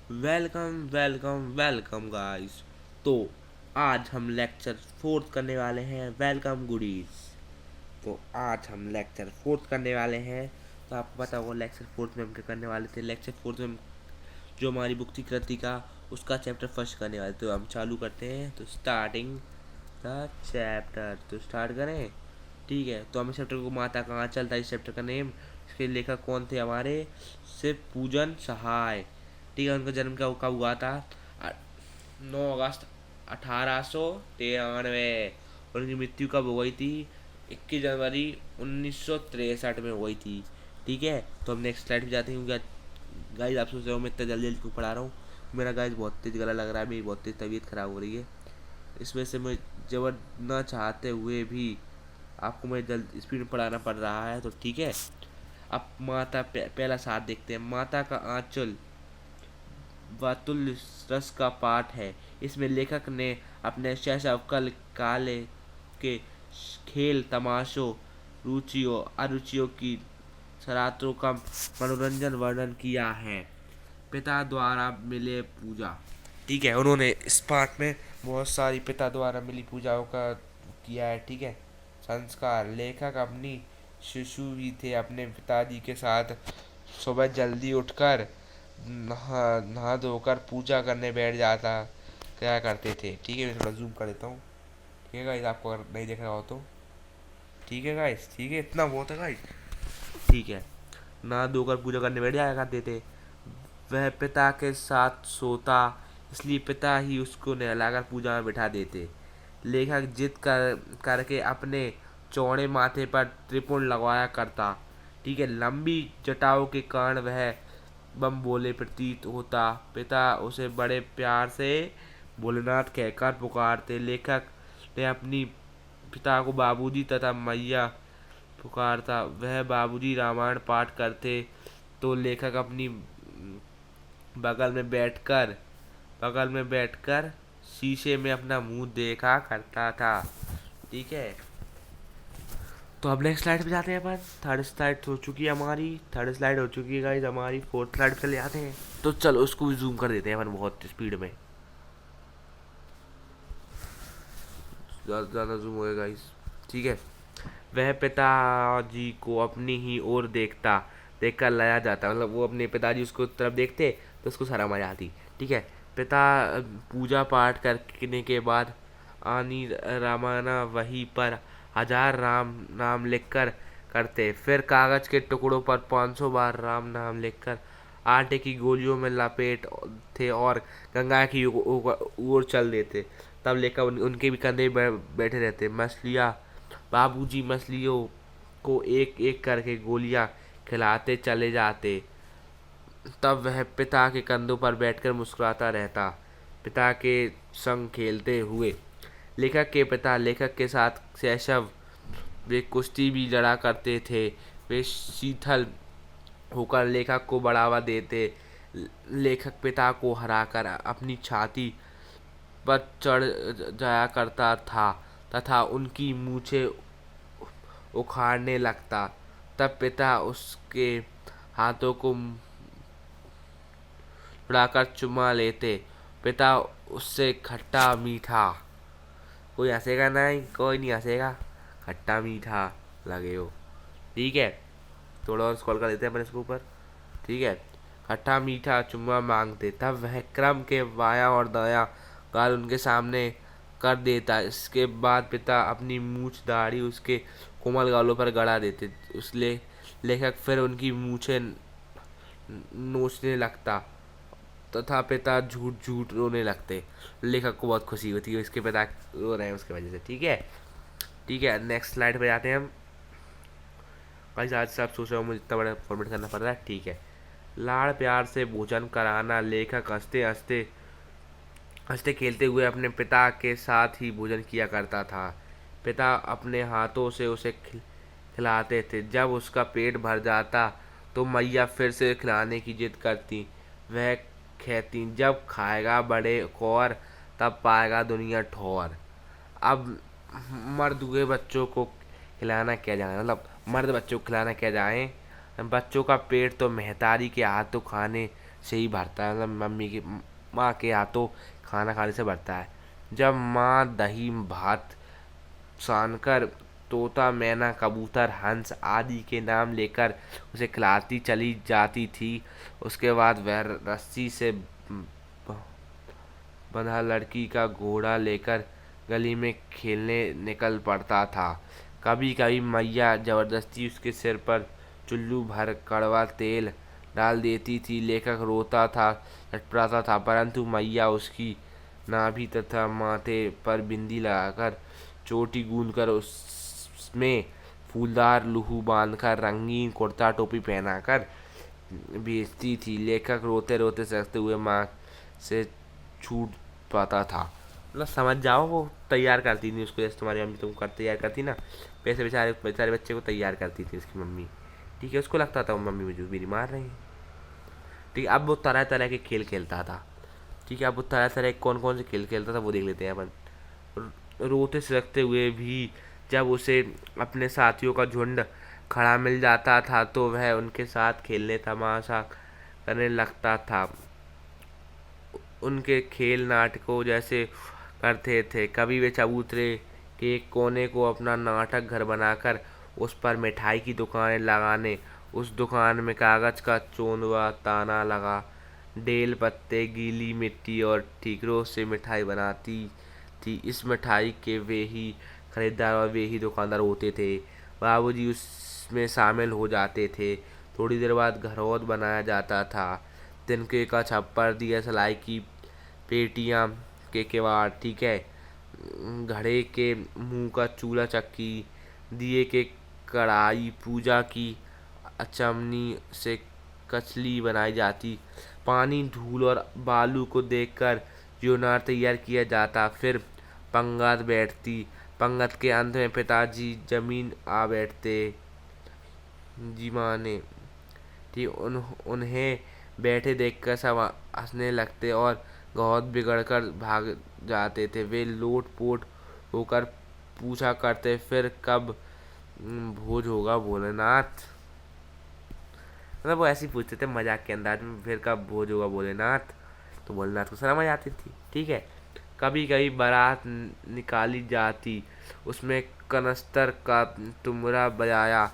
Welcome welcome welcome guys. तो आज हम लेक्चर फोर्थ करने वाले हैं। Welcome goodies. तो आज हम लेक्चर फोर्थ करने वाले हैं। तो आपको पता होगा लेक्चर फोर्थ में हम क्या करने वाले थे। लेक्चर फोर्थ में हम जो हमारी बुक थी कृतिका, उसका चैप्टर फर्स्ट करने वाले। तो हम चालू करते हैं। तो स्टार्टिंग द चैप्टर, तो स्टार्ट करें। ठीक है, तो हम इस चैप्टर को माता कहाँ चलता है, इस चैप्टर का नेम। इसके लेखक कौन थे हमारे, शिव पूजन सहाय। ठीक है, उनका जन्म क्या कब हुआ था, 9 अगस्त 1893। उनकी मृत्यु कब हो गई थी, 21 जनवरी 1963 में हो गई थी। ठीक है, तो हम नेक्स्ट स्लाइड पे जाते हैं। क्योंकि गाइज आप सोच रहे हो मैं इतना जल्दी जल्दी क्यों पढ़ा रहा हूँ। मेरा गाइज बहुत तेज गला लग रहा है, मेरी बहुत तेज तबीयत खराब हो रही है। इस वजह से मैं जबर न चाहते हुए भी आपको मैं जल्द स्पीड में पढ़ाना पड़ रहा है। तो ठीक है, अब माता पहला साथ देखते हैं। माता का आंचल वातुल्य रस का पाठ है। इसमें लेखक ने अपने शैशव काले के खेल तमाशों, रुचियों अरुचियों की सरात्रों का मनोरंजन वर्णन किया है। पिता द्वारा मिले पूजा। ठीक है, उन्होंने इस पाठ में बहुत सारी पिता द्वारा मिली पूजाओं का किया है। ठीक है, संस्कार। लेखक अपनी शिशु भी थे, अपने पिताजी के साथ सुबह जल्दी उठकर नहा नहा धोकर पूजा करने बैठ जाता क्या करते थे। ठीक है, मैं थोड़ा जूम कर देता हूँ। ठीक है गाइस, आपको अगर नहीं देख रहा हो तो ठीक है गाइस, ठीक है, इतना बहुत है गाइस। ठीक है, नहा धोकर पूजा करने बैठ जाया करते थे। वह पिता के साथ सोता, इसलिए पिता ही उसको नहलाकर पूजा में बिठा देते। लेखक जिद करके अपने चौड़े माथे पर त्रिपुंड लगवाया करता। ठीक है, लंबी जटाओं के कारण वह बम बोले प्रतीत होता। पिता उसे बड़े प्यार से भोलेनाथ कहकर पुकारते। लेखक ने अपनी पिता को बाबूजी तथा मैया पुकारता। वह बाबूजी रामायण पाठ करते तो लेखक अपनी बगल में बैठकर बगल में बैठकर शीशे में अपना मुंह देखा करता था। ठीक है, तो अब नेक्स्ट स्लाइड पे जाते हैं अपन। थर्ड स्लाइड हो चुकी है हमारी, थर्ड स्लाइड हो चुकी है गाइस हमारी। फोर्थ स्लाइड पे चले जाते हैं। तो चलो उसको भी जूम कर देते हैं अपन बहुत स्पीड में। ज़्यादा जूम हो गया गाइस। ठीक है, वह पिताजी को अपनी ही ओर देखकर लया जाता। मतलब वो अपने पिताजी उसको तरफ देखते तो उसको शर्म आ जाती। ठीक है, पिता पूजा पाठ करने के बाद आनी रामाना वहीं पर हजार राम नाम लिखकर करते। फिर कागज के टुकड़ों पर 500 बार राम नाम लिखकर आटे की गोलियों में लपेट थे और गंगा की ओर चल देते। तब लेकर उनके भी कंधे बैठे रहते। मछलियाँ बाबूजी मछलियों को एक एक करके गोलियां खिलाते चले जाते। तब वह पिता के कंधों पर बैठकर मुस्कुराता रहता, पिता के संग खेलते हुए। लेखक के पिता लेखक के साथ शैशव वे कुश्ती भी लड़ा करते थे। वे शीतल होकर लेखक को बढ़ावा देते। लेखक पिता को हराकर अपनी छाती पर चढ़ जाया करता था तथा उनकी मूछें उखाड़ने लगता। तब पिता उसके हाथों को उड़ाकर चुमा लेते। पिता उससे खट्टा मीठा, कोई हंसेगा नहीं, कोई नहीं हंसेगा, खट्टा मीठा लगे हो। ठीक है, थोड़ा और स्क्रॉल कर देते हैं अपन इसके ऊपर। ठीक है, खट्टा मीठा चुम्मा मांगते। तब वह क्रम के बायां और दायां गाल उनके सामने कर देता। इसके बाद पिता अपनी मूछ दाढ़ी उसके कोमल गालों पर गड़ा देते। इसलिए लेखक फिर उनकी मूछें नोचने लगता तथा पिता झूठ झूठ रोने लगते। लेखक को बहुत खुशी होती है इसके पिता रो रहे हैं उसकी वजह से। ठीक है, ठीक है, नेक्स्ट स्लाइड पे जाते हैं हम। भाई आज से आप सोच रहे हो मुझे इतना बड़ा फॉर्मेट करना पड़ रहा है। ठीक है, लाड़ प्यार से भोजन कराना। लेखक हंसते हंसते हंसते खेलते हुए अपने पिता के साथ ही भोजन किया करता था। पिता अपने हाथों से उसे खिलाते थे। जब उसका पेट भर जाता तो मैया फिर से खिलाने की जिद करती। वह कहती, जब खाएगा बड़े कौर तब पाएगा दुनिया ठौर। अब मर्द हुए बच्चों को खिलाना क्या जाए, मर्द बच्चों को खिलाना क्या जाए। बच्चों का पेट तो महतारी के हाथों खाने से ही भरता है, मतलब मम्मी की माँ के हाथों खाना खाने से भरता है। जब माँ दही भात सानकर तोता मैना कबूतर हंस आदि के नाम लेकर उसे खिलाती चली जाती थी, उसके बाद वह रस्सी से बंधा लड़की का घोड़ा लेकर गली में खेलने निकल पड़ता था। कभी कभी मैया जबरदस्ती उसके सिर पर चुल्लू भर कड़वा तेल डाल देती थी। लेखक रोता था, छटपटाता था, परंतु मैया उसकी नाभि तथा माथे पर बिंदी लगाकर, चोटी गूंदकर, उसमें फूलदार लूहू बांधकर, रंगीन कुर्ता टोपी पहनाकर भेजती थी। लेखक रोते रोते सकते हुए माँ से छूट पाता था। मतलब समझ जाओ, वो तैयार करती थी उसको, जैसे तुम्हारी मम्मी तुमको तैयार करती ना, वैसे बेचारे बेचारे बच्चे को तैयार करती थी उसकी मम्मी। ठीक है, उसको लगता था वो मम्मी मुझे मेरी मार रही है। ठीक है, अब वो तरह तरह के खेल खेलता था। ठीक है, अब वो तरह तरह कौन कौन से खेल खेलता था वो देख लेते हैं अपन। रोते सिसकते हुए भी जब उसे अपने साथियों का झुंड खड़ा मिल जाता था तो वह उनके साथ खेलने तमाशा करने लगता था। उनके खेल नाटकों जैसे करते थे। कभी वे चबूतरे के एक कोने को अपना नाटक घर बनाकर उस पर मिठाई की दुकानें लगाने, उस दुकान में कागज का चोंदवा ताना लगा डेल पत्ते गीली मिट्टी और ठीकरों से मिठाई बनाती थी। इस मिठाई के वे ही खरीदार और वे ही दुकानदार होते थे। बाबूजी उसमें शामिल हो जाते थे। थोड़ी देर बाद घरौद बनाया जाता था। तिनके का छप्पर, दिया सलाई की पेटियाँ के किवाड़, ठीक है, घड़े के मुंह का चूल्हा चक्की, दिए के कढ़ाई, पूजा की अचमनी से कचली बनाई जाती। पानी, धूल और बालू को देखकर यूनार तैयार किया जाता। फिर पंगत बैठती। पंगत के अंत में पिताजी जमीन आ बैठते। जी माने ठीक, उन्हें बैठे देखकर सब हंसने लगते और बहुत बिगड़कर भाग जाते थे। वे लोट पोट होकर पूछा करते, फिर कब भोज होगा भोलेनाथ। मतलब वो ऐसे ही पूछते थे मजाक के अंदाज में, फिर कब भोज होगा भोलेनाथ। तो भोलेनाथ को शर्म आ जाती थी। ठीक है, कभी कभी बारात निकाली जाती, उसमें कनस्तर का तुमरा बजाया,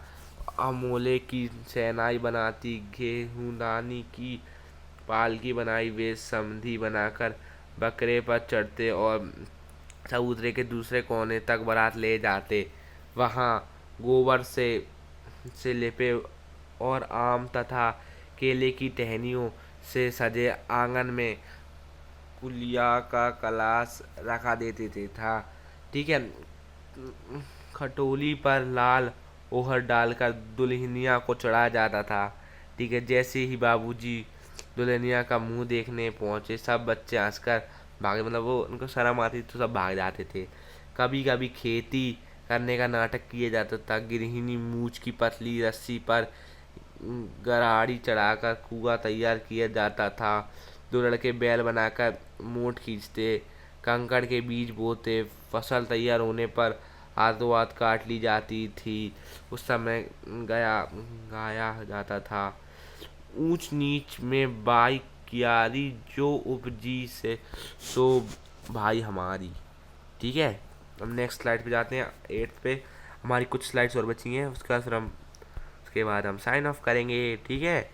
अमोले की शहनाई बनाती, गेहूंदानी की पालकी बनाई, वे समधी बनाकर बकरे पर चढ़ते और चबूतरे के दूसरे कोने तक बारात ले जाते। वहाँ गोबर से लिपे और आम तथा केले की टहनियों से सजे आंगन में कुलिया का कलाश रखा देते थे था। ठीक है, खटोली पर लाल ओहर डालकर दुल्हनिया को चढ़ाया जाता था। ठीक है, जैसे ही बाबूजी दुल्हनिया का मुंह देखने पहुंचे, सब बच्चे हंसकर भागे, मतलब वो उनको शर्म आती तो सब भाग जाते थे। कभी कभी खेती करने का नाटक किया जाता था। गृहिणी मूछ की पतली रस्सी पर गराड़ी चढ़ाकर कुआं तैयार किया जाता था। दो लड़के बैल बनाकर मोट खींचते, कंकड़ के बीज बोते, फसल तैयार होने पर हाथों हाथ काट ली जाती थी। उस समय गाया जाता था, ऊंच नीच में बाई कियारी, जो उपजी से सो भाई हमारी। ठीक है, हम नेक्स्ट स्लाइड पे जाते हैं, 8 पे। हमारी कुछ स्लाइड्स और बची हैं, उसके बाद हम साइन ऑफ करेंगे। ठीक है,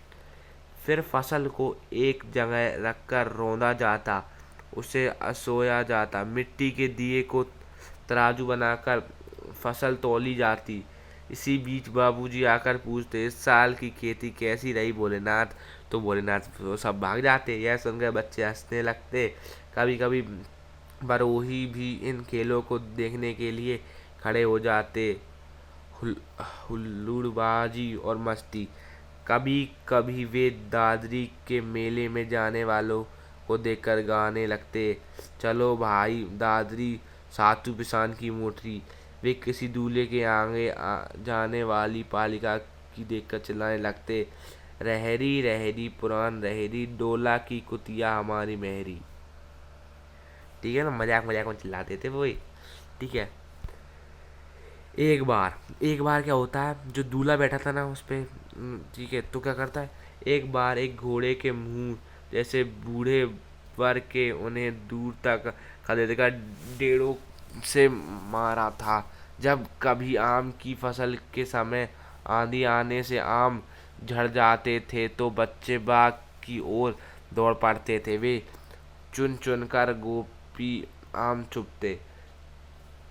फिर फसल को एक जगह रखकर रौंदा जाता, उसे असोया जाता, मिट्टी के दिए को तराजू बनाकर फसल तौली जाती। इसी बीच बाबूजी आकर पूछते, इस साल की खेती कैसी रही भोलेनाथ। तो भोलेनाथ सब भाग जाते। यह सुनकर बच्चे हंसने लगते। कभी कभी बरोही भी इन खेलों को देखने के लिए खड़े हो जाते। हुल्लड़बाजी और मस्ती। कभी कभी वे दादरी के मेले में जाने वालों को देखकर गाने लगते, चलो भाई दादरी सातु पिसान की मोटरी। वे किसी दूल्हे के आगे जाने वाली पालिका की देखकर चिल्लाने लगते, रहरी रहरी पुरान रहरी, डोला की कुतिया हमारी मेहरी। ठीक है ना, मजाक मजाक में चिल्लाते थे वो। ठीक है, एक बार क्या होता है, जो दूल्हा बैठा था ना उस पे, ठीक है, तो क्या करता है, एक बार एक घोड़े के मुंह जैसे बूढ़े वर्ग के उन्हें दूर तक खदेड़ कर डेड़ों से मारा था। जब कभी आम की फसल के समय आंधी आने से आम झड़ जाते थे तो बच्चे बाग की ओर दौड़ पड़ते थे। वे चुन चुन कर गोपी आम चुपते,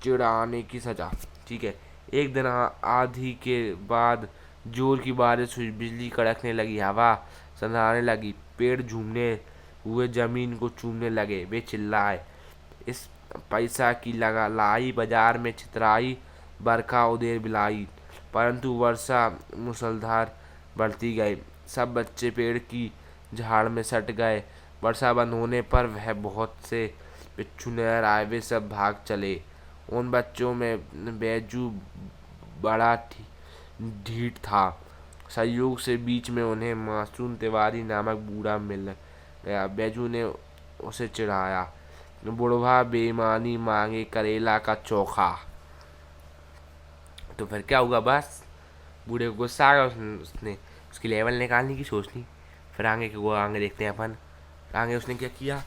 चिढ़ाने की सजा। ठीक है। एक दिन आंधी के बाद जोर की बारिश हुई, बिजली कड़कने लगी, हवा सनसनाने लगी, पेड़ झूमने हुए जमीन को चूमने लगे। वे चिल्लाए, इस पैसा की लगा लाई, बाजार में छितराई, बरखा उधेर बिलाई। परंतु वर्षा मूसलाधार बढ़ती गई। सब बच्चे पेड़ की झाड़ में सट गए। वर्षा बंद होने पर वह बहुत से बिच्छू नजर आए। वे सब भाग चले। उन बच्चों में बैजू बड़ा ढीठ था। संयोग से बीच में उन्हें मासूम तिवारी नामक बूढ़ा मिल गया। बैजू ने उसे चिढ़ाया, बुढ़वा बेईमानी मांगे करेला का चोखा। तो फिर क्या हुआ, बस बूढ़े को गुस्सा आ गया। उसने उसकी लेवल निकालने की सोच ली। फिर आगे देखते हैं अपन। आगे उसने क्या किया,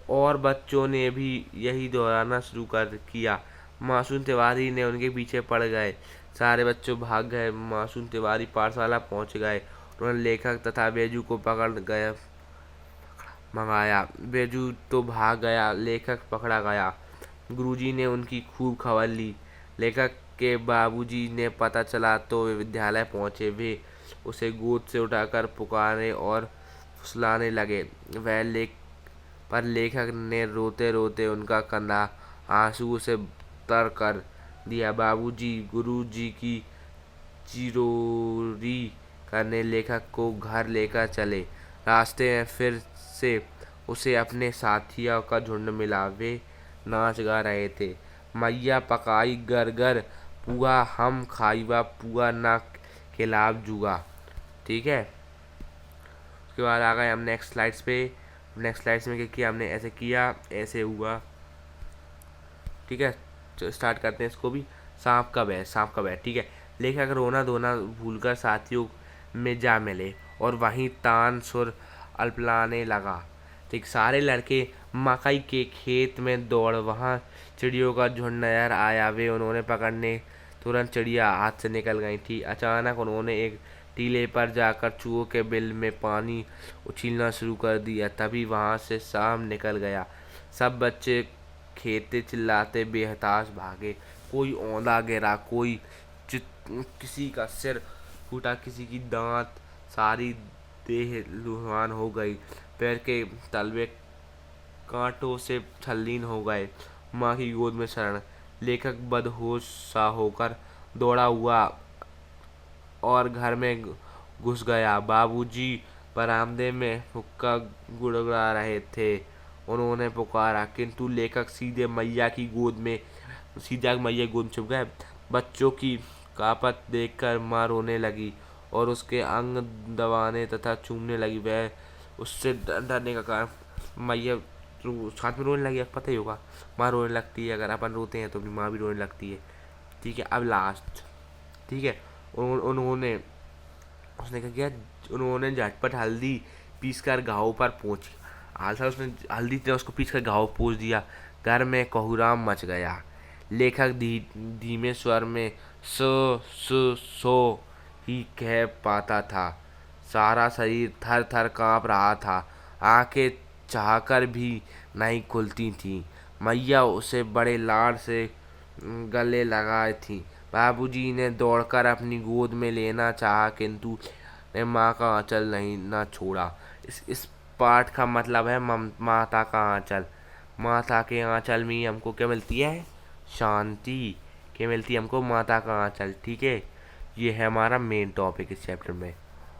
और बच्चों ने भी यही दोहराना शुरू कर किया। मासूम तिवारी ने उनके पीछे पड़ गए। सारे बच्चे भाग गए। मासूम तिवारी पाठशाला पहुंच गए। उन्होंने लेखक तथा बैजू को पकड़ गए मंगाया। बैजू तो भाग गया, लेखक पकड़ा गया। गुरुजी ने उनकी खूब खबर ली। लेखक के बाबूजी ने पता चला तो वे विद्यालय पहुंचे। वे उसे गोद से उठाकर पुकारने और फुसलाने लगे। पर लेखक ने रोते रोते उनका कंधा आंसू से तर कर दिया। बाबूजी गुरुजी की चिरोरी करने लेखक को घर लेकर चले। रास्ते में फिर से उसे अपने साथियों का झुंड मिला। वे नाच गा रहे थे, मैया पकाई गरगर पुआ, हम खाइबा पुआ ना खिलाब जुआ। ठीक है। उसके बाद आ गए हम नेक्स्ट स्लाइड्स पे। नेक्स्ट स्लाइड्स में क्या किया हमने, ऐसे किया, ऐसे हुआ। ठीक है। तो स्टार्ट करते हैं इसको भी। सांप का बैग। ठीक है। लेखक रोना धोना भूलकर साथियों में जा मिले और वहीं तान सुर अलपलाने लगा। ठीक, सारे लड़के मकई के खेत में दौड़, वहाँ चिड़ियों का झुंड नजर आया। वे उन्होंने पकड़ने तुरंत चिड़िया हाथ से निकल गई थी। अचानक उन्होंने एक टीले पर जाकर चूहों के बिल में पानी उछीलना शुरू कर दिया। तभी वहाँ से सांप निकल गया। सब बच्चे खेते चिल्लाते बेहताश भागे। कोई औंधा गिरा, किसी का सिर फूटा, किसी की दांत, सारी देह लुहान हो गई, पैर के तलवे कांटों से छलनीन हो गए। माँ की गोद में शरण। लेखक बदहोश सा होकर दौड़ा हुआ और घर में घुस गया। बाबूजी बरामदे में हुक्का गुड़गुड़ा रहे थे। उन्होंने पुकारा, किंतु लेखक सीधा मैया की गोद में छुप गए। बच्चों की कापत देखकर माँ रोने लगी और उसके अंग दबाने तथा चूमने लगी। वह उससे डरने का कारण, मैया साथ में रोने लगी। पता ही होगा, माँ रोने लगती है, अगर अपन रोते हैं तो अपनी माँ भी रोने लगती है। ठीक है। अब लास्ट। ठीक है। उसने क्या किया, उन्होंने झटपट हल्दी पीसकर घाव पर पोंछ उसने हल्दी से उसको पीसकर घाव पोंछ दिया। घर में कोहराम मच गया। लेखक धीमे स्वर में सो ही कह पाता था। सारा शरीर थर थर कांप रहा था। आंखें चाहकर भी नहीं खुलती थीं। मैया उसे बड़े लाड से गले लगाए थी। बाबूजी ने दौड़कर अपनी गोद में लेना चाहा, किंतु ने माँ का आंचल न छोड़ा। इस पाठ का मतलब है माता का आंचल। माता के आंचल में हमको क्या मिलती है, शांति। क्या मिलती है हमको, माता का आंचल। ठीक है। ये है हमारा मेन टॉपिक इस चैप्टर में।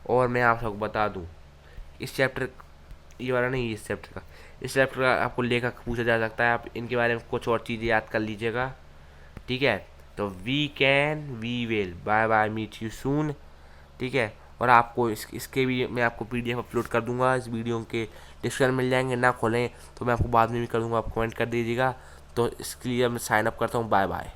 और मैं आप सबको बता दूं, इस चैप्टर, ये वाला नहीं, इस चैप्टर का आपको लेखक पूछा जा सकता है। आप इनके बारे में कुछ और चीज़ें याद कर लीजिएगा। ठीक है। तो we can, we will, bye bye, meet you soon. ठीक है। और आपको इसके भी मैं आपको PDF अपलोड कर दूंगा। इस वीडियो के डिस्क्रिप्शन मिल जाएंगे, ना खोलें तो मैं आपको बाद में भी कर दूंगा, आप कमेंट कर दीजिएगा। तो इसके लिए मैं साइन अप करता हूँ। Bye bye.